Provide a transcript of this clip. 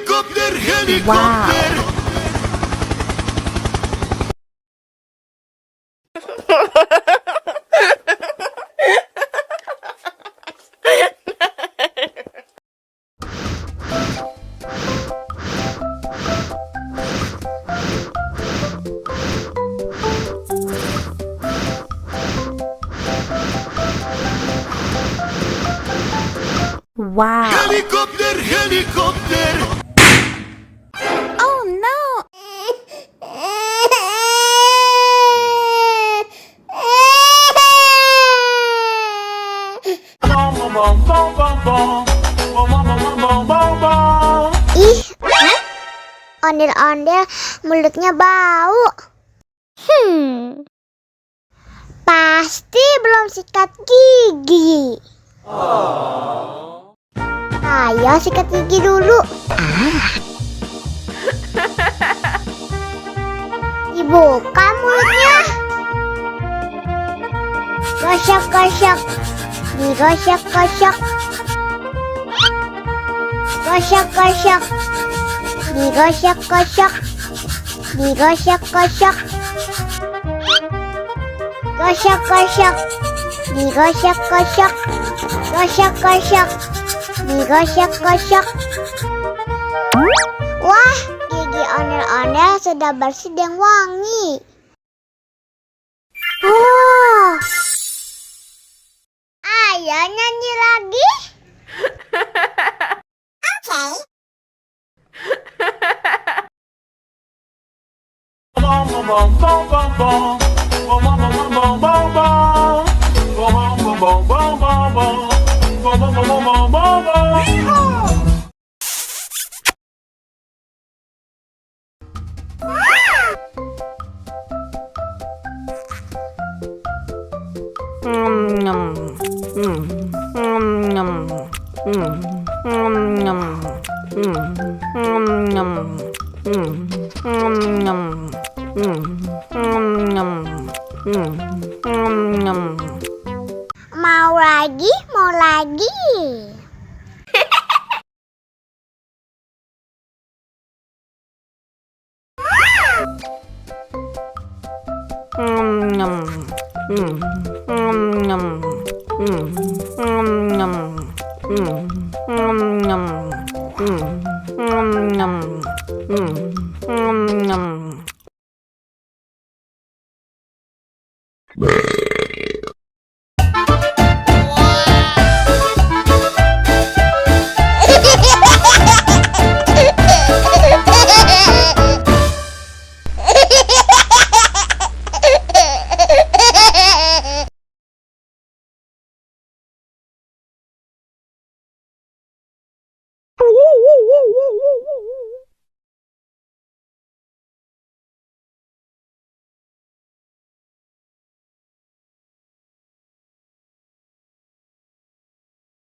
Helikopter, helikopter. Wow. Helikopter, helikopter. Oh no. Ih, ondel-ondel mulutnya bau. Pasti belum sikat gigi. Ayo sikat gigi dulu. Dibuka mulutnya. Gosok-gosok. Digosok-gosok. Gosok-gosok. Digosok-gosok. Digosok-gosok. Gosok-gosok. Digosok-gosok. Gosok-gosok. Digosok-gosok. Wah, gigi ondel-ondel sudah bersih dan wangi. Oh. Ayo nyanyi lagi. Oke. Mau lagi, mau lagi.